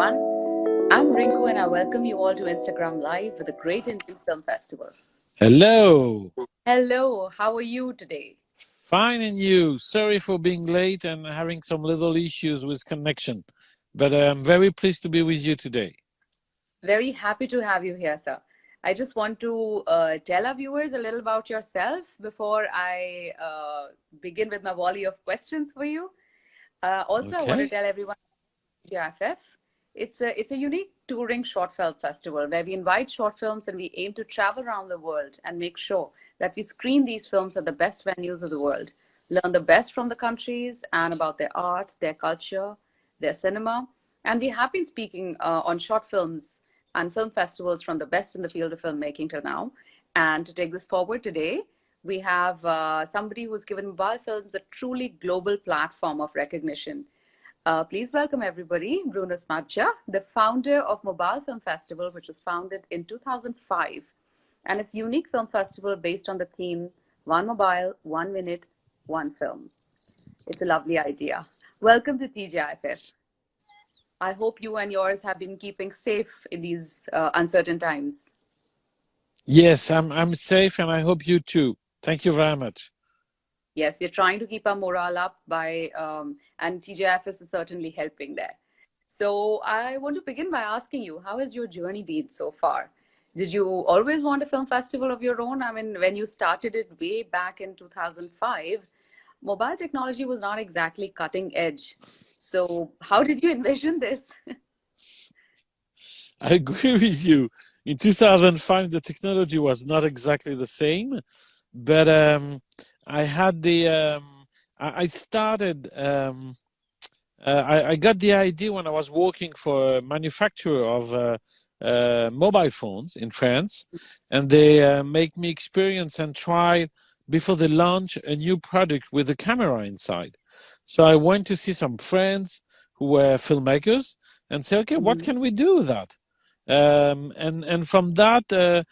everyone. I'm Rinku and I welcome you all to Instagram Live with the Great Indian Film Festival. Hello. Hello, how are you today? Fine, and you? Sorry for being late and having some little issues with connection, but I'm very pleased to be with you today. Very happy to have you here, sir. I just want to tell our viewers a little about yourself before I begin with my volley of questions for you. Also, I want to Okay. tell everyone TGIFF. It's a unique touring short film festival where we invite short films and we aim to travel around the world and make sure that we screen these films at the best venues of the world, learn the best from the countries and about their art, their culture, their cinema. And we have been speaking on short films and film festivals from the best in the field of filmmaking till now. And to take this forward today, we have somebody who's given mobile films a truly global platform of recognition. Please welcome everybody, Bruno Smadja, the founder of Mobile Film Festival, which was founded in 2005. And it's a unique film festival based on the theme, One Mobile, 1 Minute, 1 Film. It's a lovely idea. Welcome to TGIFF. I hope you and yours have been keeping safe in these uncertain times. Yes, I'm safe and I hope you too. Thank you very much. Yes, we're trying to keep our morale up by, and TGIFF is certainly helping there. So I want to begin by asking you, how has your journey been so far? Did you always want a film festival of your own? I mean, when you started it way back in 2005, mobile technology was not exactly cutting edge. So how did you envision this? I agree with you. In 2005, the technology was not exactly the same, but I had the, I started, I got the idea when I was working for a manufacturer of mobile phones in France, and they make me experience and try before they launch a new product with a camera inside. So I went to see some friends who were filmmakers and say, okay, what can we do with that? And from that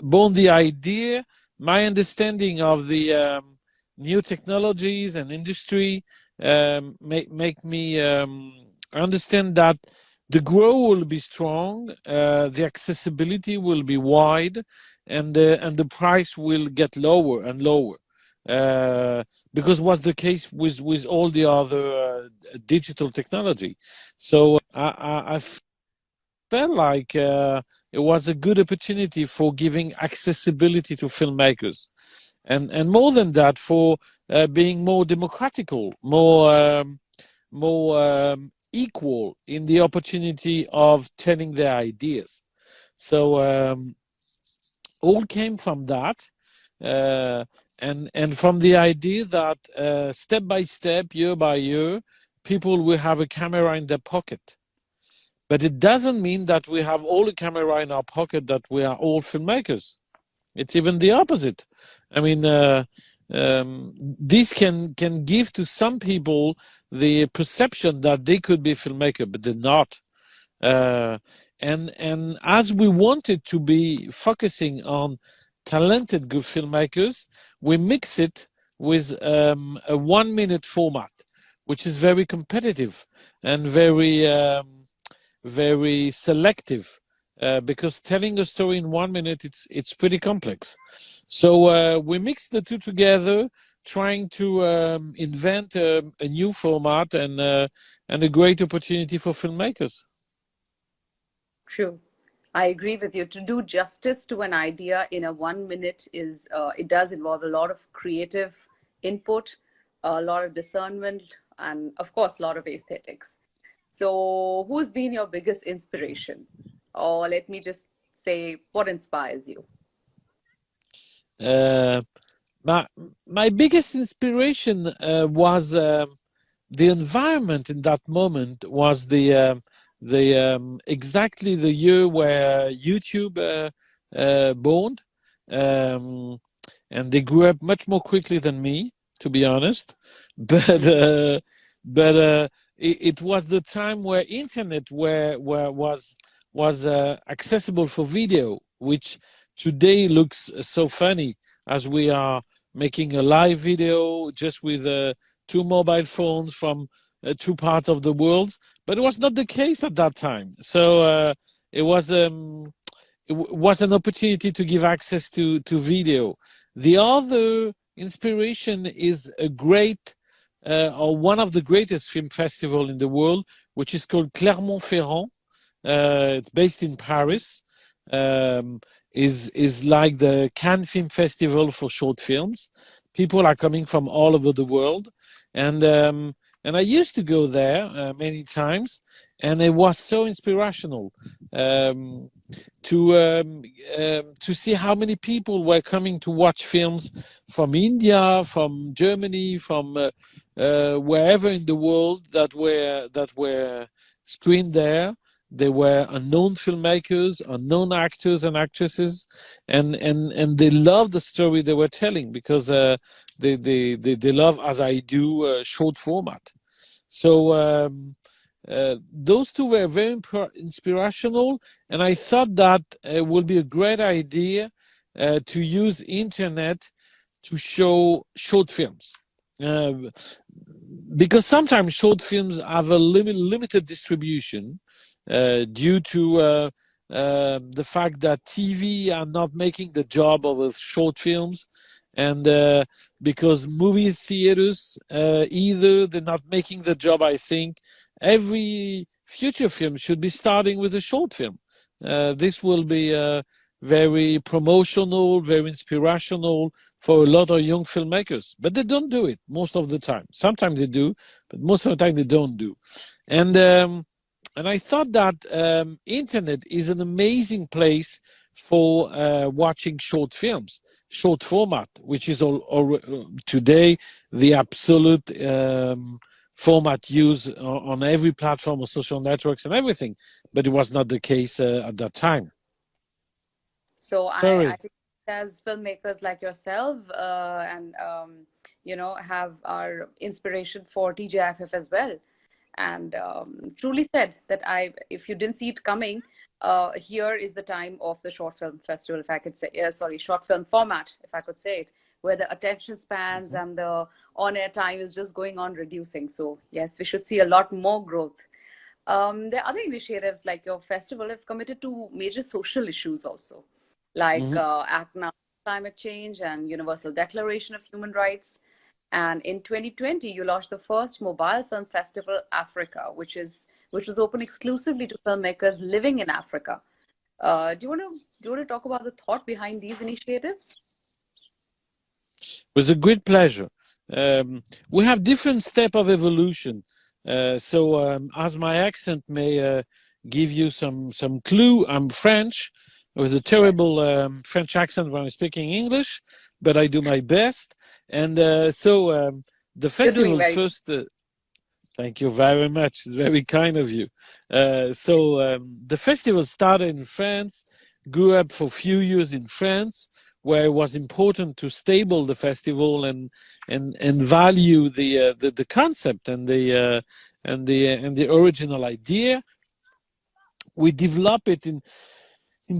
born the idea, my understanding of the new technologies and industry make me understand that the growth will be strong, the accessibility will be wide, and the price will get lower and lower. Because what's the case with all the other digital technology. So I felt like it was a good opportunity for giving accessibility to filmmakers. And more than that, for being more democratical, more equal in the opportunity of telling their ideas. So all came from that, and from the idea that step by step, year by year, people will have a camera in their pocket. But it doesn't mean that we have all a camera in our pocket, that we are all filmmakers. It's even the opposite. I mean, this can give to some people the perception that they could be a filmmaker, but they're not. And as we wanted to be focusing on talented good filmmakers, we mix it with a 1 minute format, which is very competitive and very selective. Because telling a story in 1 minute, it's pretty complex. So we mix the two together, trying to invent a new format and a great opportunity for filmmakers. True. I agree with you. To do justice to an idea in a 1 minute is, it does involve a lot of creative input, a lot of discernment, and of course, a lot of aesthetics. So who's been your biggest inspiration? Or let me just say, what inspires you? My biggest inspiration was the environment in that moment. Was the exactly the year where YouTube born, and they grew up much more quickly than me, to be honest. But it was the time where internet was accessible for video, which today looks so funny, as we are making a live video just with 2 mobile phones from two parts of the world, but it was not the case at that time. So it was was an opportunity to give access to video. The other inspiration is a great or one of the greatest film festival in the world, which is called Clermont-Ferrand. It's based in Paris. Is like the Cannes Film Festival for short films. People are coming from all over the world, and I used to go there many times, and it was so inspirational to see how many people were coming to watch films from India, from Germany, from wherever in the world that were screened there. They were unknown filmmakers, unknown actors and actresses, and they loved the story they were telling because they love, as I do, short format. So those two were very inspirational, and I thought that it would be a great idea to use internet to show short films. Because sometimes short films have a limited distribution due to the fact that TV are not making the job of short films, and because movie theaters either they're not making the job. I think every future film should be starting with a short film. This will be very promotional, very inspirational for a lot of young filmmakers, but they don't do it most of the time. Sometimes they do, but most of the time they don't do. And I thought that internet is an amazing place for watching short films, short format, which is today the absolute format used on every platform of social networks and everything. But it was not the case at that time. So I think as filmmakers like yourself and have our inspiration for TGIFF as well. And truly said that if you didn't see it coming, here is the time of the short film festival, if I could say, short film format, if I could say it, where the attention spans and the on-air time is just going on reducing. So yes, we should see a lot more growth. There are other initiatives like your festival have committed to major social issues also, like Act Now Climate Change and Universal Declaration of Human Rights. And in 2020, you launched the first mobile film festival, Africa, which was open exclusively to filmmakers living in Africa. Do you want to talk about the thought behind these initiatives? It was a great pleasure. We have different steps of evolution. So as my accent may give you some clue, I'm French with a terrible French accent when I'm speaking English, but I do my best. And so the festival first... Thank you very much. It's very kind of you. So the festival started in France, grew up for a few years in France, where it was important to stable the festival and value the concept and the original idea. We develop it in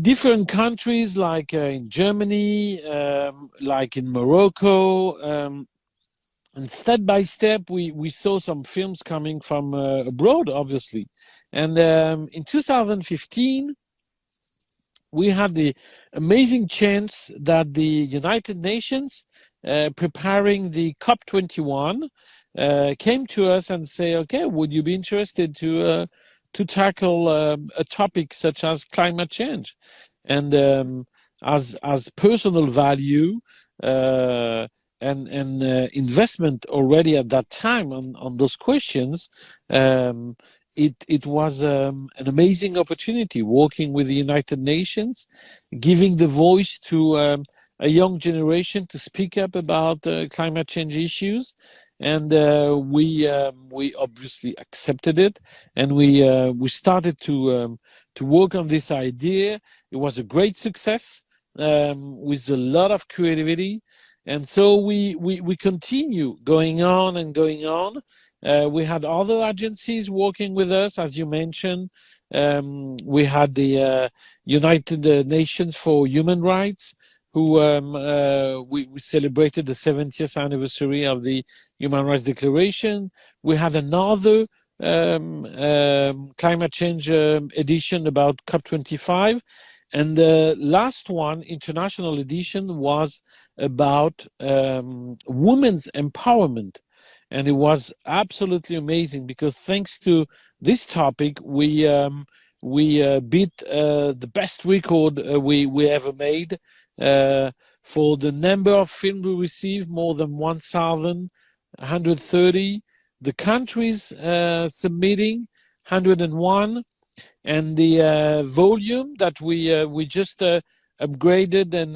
different countries, like in Germany, like in Morocco. And step by step, we saw some films coming from abroad, obviously. And in 2015, we had the amazing chance that the United Nations, preparing the COP21, came to us and say, okay, would you be interested to tackle a topic such as climate change? And as personal value, and investment already at that time on those questions, it was an amazing opportunity working with the United Nations, giving the voice to a young generation to speak up about climate change issues. And we obviously accepted it, and we started to work on this idea. It was a great success with a lot of creativity. And so we continue going on and going on. We had other agencies working with us, as you mentioned. We had the United Nations for Human Rights, who we celebrated the 70th anniversary of the Human Rights Declaration. We had another climate change edition about COP25. And the last one, international edition, was about women's empowerment. And it was absolutely amazing because thanks to this topic, we beat the best record we ever made for the number of films we received, more than 1,130. The countries submitting, 101, and the volume that we just upgraded, and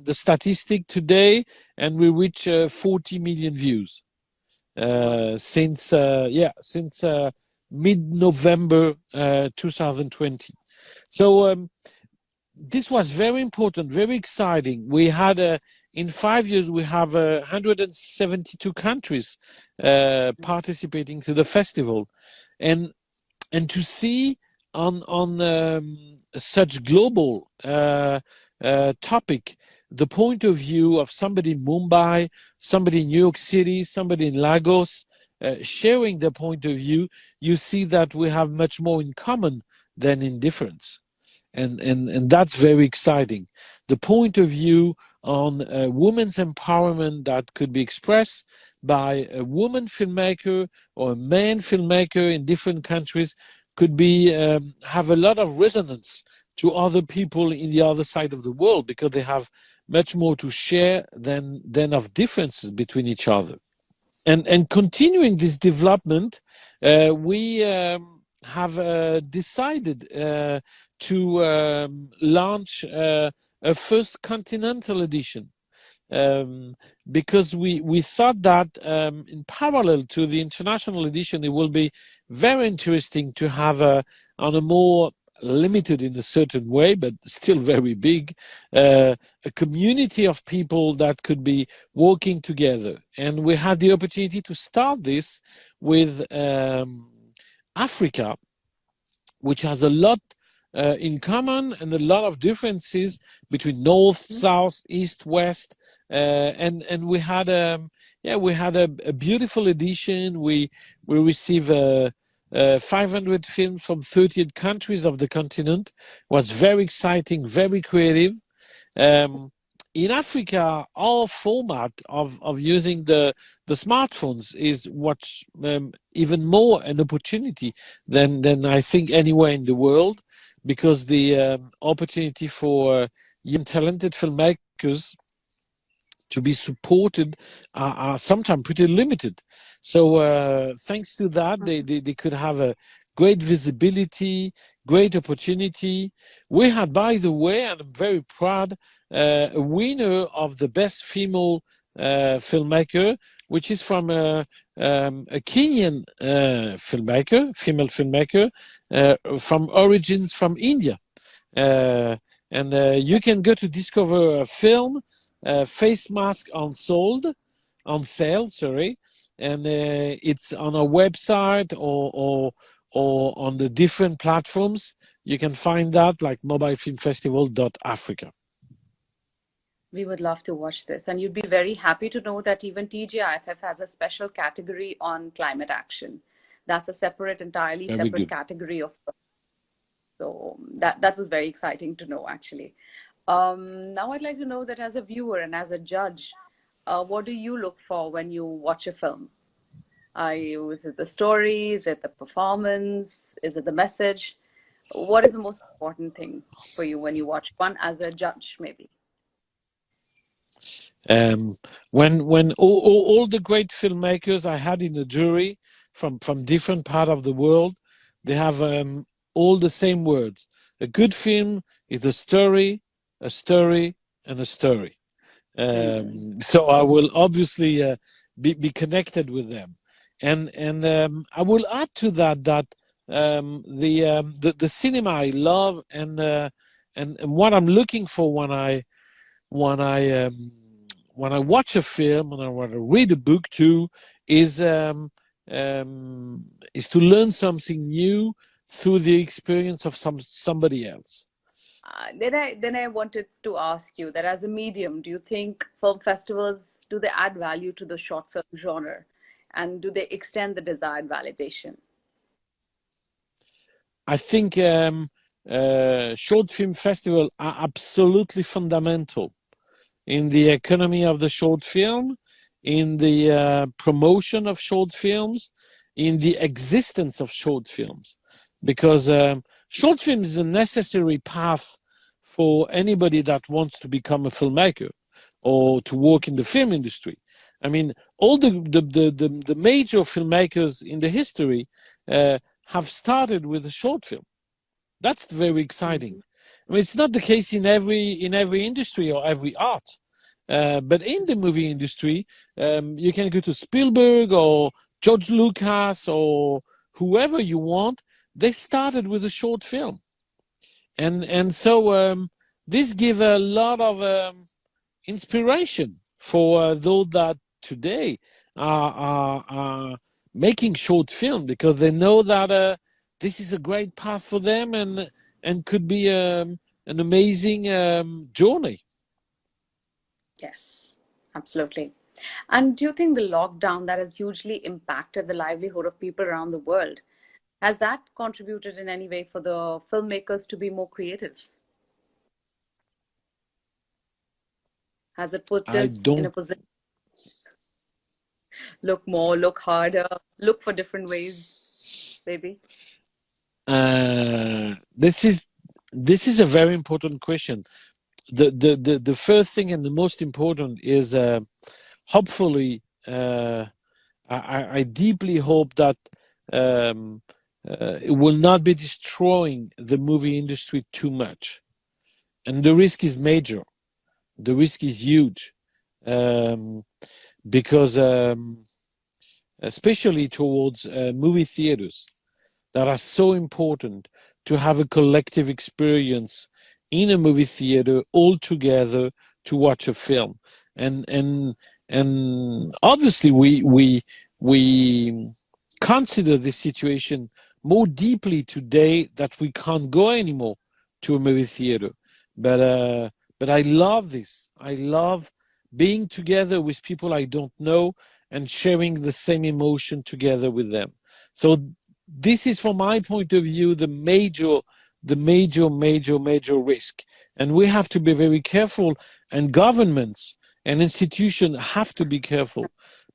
the statistic today, and we reach 40 million views since mid-November 2020. So this was very important, very exciting. We had in 5 years we have 172 countries participating to the festival, and to see on such global topic the point of view of somebody in Mumbai, somebody in New York City, somebody in Lagos, sharing their point of view, you see that we have much more in common than in difference. And that's very exciting. The point of view on women's empowerment that could be expressed by a woman filmmaker or a man filmmaker in different countries could be have a lot of resonance to other people in the other side of the world, because they have much more to share than of differences between each other. And continuing this development, we have decided to launch a first continental edition, because we thought that in parallel to the international edition, it will be very interesting to have on a more limited in a certain way, but still very big, a community of people that could be working together. And we had the opportunity to start this with Africa, which has a lot in common and a lot of differences between north, south, east, west, and we had a beautiful edition. We received 500 films from 38 countries of the continent. It was very exciting, very creative. In Africa, our format of using the smartphones is what's even more an opportunity than I think anywhere in the world, because the opportunity for young talented filmmakers to be supported are sometimes pretty limited. So thanks to that, they could have a great visibility, great opportunity. We had, by the way, and I'm very proud, a winner of the best female filmmaker, which is from a Kenyan filmmaker, female filmmaker, from origins from India. And you can go to discover a film, Face Mask on sale, sorry, and it's on our website or on the different platforms. You can find that, like mobilefilmfestival.africa. We would love to watch this, and you'd be very happy to know that even TGIFF has a special category on climate action. That's a entirely separate category of. So that was very exciting to know, actually. Now I'd like to know that as a viewer and as a judge, what do you look for when you watch a film? Is it the story? Is it the performance? Is it the message? What is the most important thing for you when you watch one as a judge, maybe? When all the great filmmakers I had in the jury from different part of the world, they have all the same words. A good film is a story, and a story. So I will obviously be connected with them, and I will add to that the cinema I love and what I'm looking for when I watch a film and I want to read a book too is to learn something new through the experience of somebody else. Then I wanted to ask you that as a medium, do you think film festivals, do they add value to the short film genre, and do they extend the desired validation? I think short film festivals are absolutely fundamental in the economy of the short film, in the promotion of short films, in the existence of short films, because short film is a necessary path for anybody that wants to become a filmmaker or to work in the film industry. I mean, all the major filmmakers in the history have started with a short film. That's very exciting. Mhm. I mean, it's not the case in every industry or every art, but in the movie industry, you can go to Spielberg or George Lucas or whoever you want. They started with a short film, and so this give a lot of inspiration for those that today are making short film, because they know that this is a great path for them and could be an amazing journey. Yes, absolutely. And do you think the lockdown that has hugely impacted the livelihood of people around the world, has that contributed in any way for the filmmakers to be more creative? Has it put I us in a don't. position look more, look harder, look for different ways, maybe? This is a very important question. The first thing and the most important is hopefully I deeply hope that um, it will not be destroying the movie industry too much. And the risk is major. The risk is huge, um, because especially towards movie theaters that are so important to have a collective experience in a movie theater all together to watch a film. And and and obviously we consider this situation more deeply today, that we can't go anymore to a movie theater. But I love this. I love being together with people I don't know and sharing the same emotion together with them. So this is, from my point of view, the major risk. And we have to be very careful, and governments and institutions have to be careful,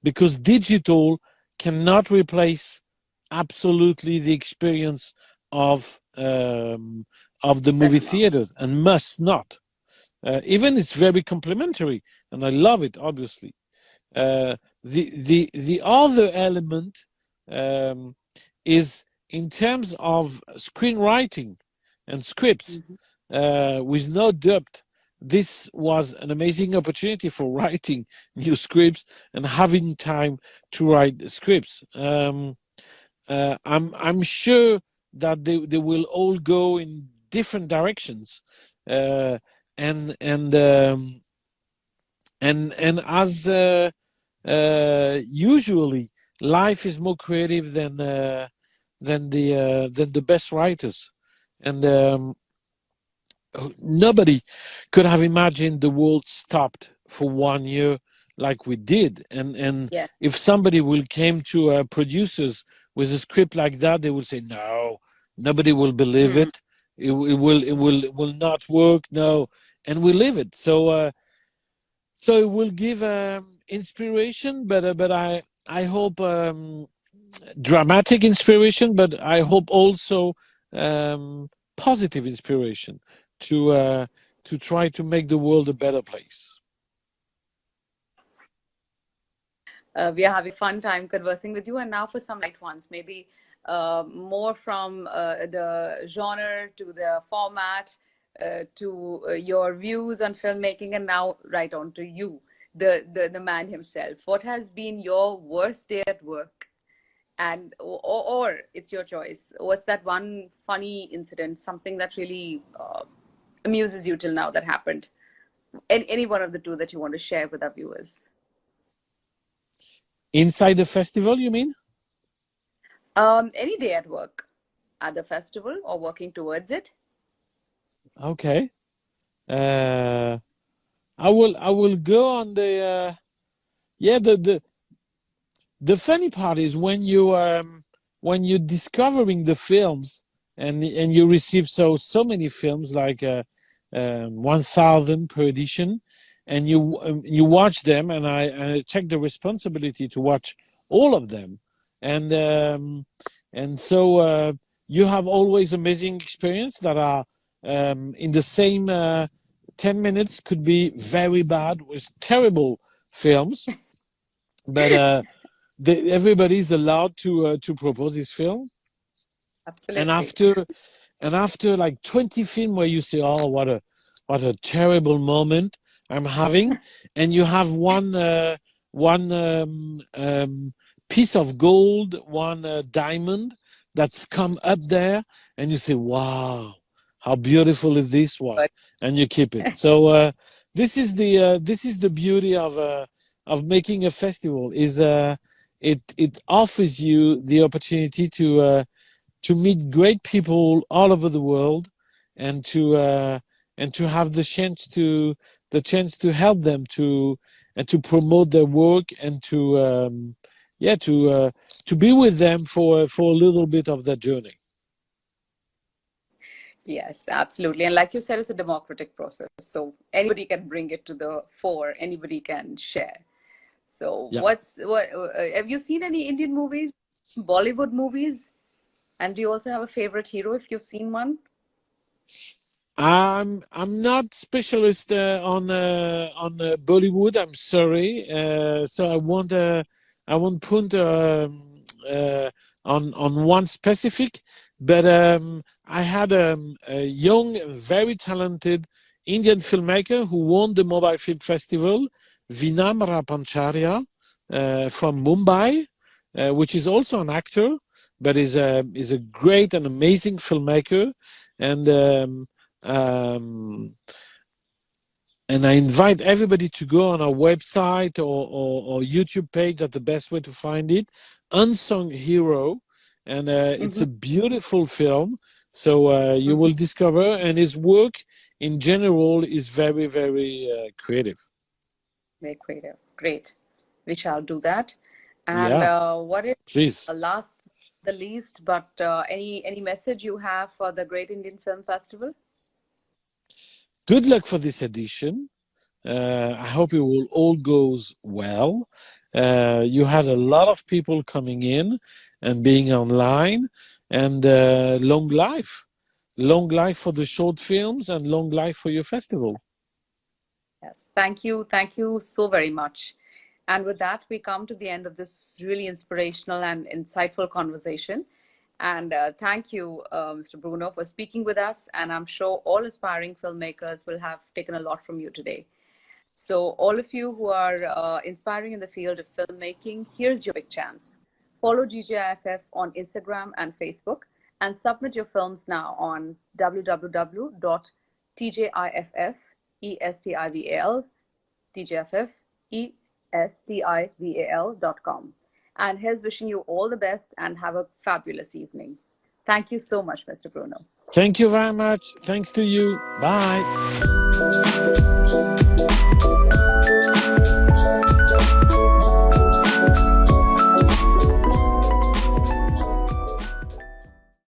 because digital cannot replace absolutely the experience of the movie Cinema. theaters, and must not. Even it's very complementary, and I love it, obviously. The other element um, is in terms of screenwriting and scripts. Mhm. With no doubt, this was an amazing opportunity for writing new scripts and having time to write scripts. I'm sure that they will all go in different directions, uh, and and um, and as usually, life is more creative than the best writers, and nobody could have imagined the world stopped for 1 year like we did. And Yeah. if somebody will came to producers with a script like that, they will say no, nobody will believe Mhm. it. It will not work. No, and we live it. So it will give inspiration, but I hope dramatic inspiration, but I hope also positive inspiration to uh, to try to make the world a better place. We are having fun time conversing with you. And now for some light ones, maybe more from the genre to the format to your views on filmmaking, and now right on to you, the man himself. What has been your worst day at work? And or it's your choice. What's that one funny incident, something that really amuses you till now that happened? Any one of the two that you want to share with our viewers? Inside the festival, you mean? Any day at work, at the festival or working towards it. Okay. Uh, I will go on the yeah the funny part is when you're discovering the films and you receive so many films like 1,000 per edition, and you watch them, and I take the responsibility to watch all of them, and so you have always amazing experience that are in the same 10 minutes could be very bad with terrible films, but everybody's allowed to propose his film, and Absolutely. after like 20 film where you say, oh, what a terrible moment I'm having, and you have one piece of gold, one diamond that's come up there, and you say, wow, how beautiful is this one, But and you keep it. So this is the beauty of making a festival, is it offers you the opportunity to meet great people all over the world, and to have the chance to help them and to promote their work, and to be with them for a little bit of that journey. yes, absolutely. And like you said, it's a democratic process. So anybody can bring it to the fore, anybody can share. So Yeah. what have you seen any Indian movies, Bollywood movies? And do you also have a favorite hero if you've seen one? I'm not specialist on Bollywood. I'm sorry. So I won't put on one specific, but I had a young, very talented Indian filmmaker who won the Mobile Film Festival, Vinamra Pancharya, from Mumbai, which is also an actor, but is a great and amazing filmmaker, and um, and I invite everybody to go on our website or YouTube page. That's the best way to find it. Unsung Hero, and it's Mm-hmm. a beautiful film. So you Mm-hmm. will discover, and his work in general is very, very creative. Very creative. Great. We shall do that. And Yeah, what is please. last the least, but any message you have for the Great Indian Film Festival? Good luck for this edition. I hope it will all goes well. You had a lot of people coming in and being online, and long life for the short films, and long life for your festival. Yes. Thank you so very much. And with that, we come to the end of this really inspirational and insightful conversation. And thank you, Mr. Bruno, for speaking with us. And I'm sure all aspiring filmmakers will have taken a lot from you today. So, all of you who are inspiring in the field of filmmaking, here's your big chance. Follow TGIFF on Instagram and Facebook, and submit your films now on www.tgiffestifval.com. And here's wishing you all the best and have a fabulous evening. Thank you so much, Mr. Bruno. Thank you very much. Thanks to you. Bye.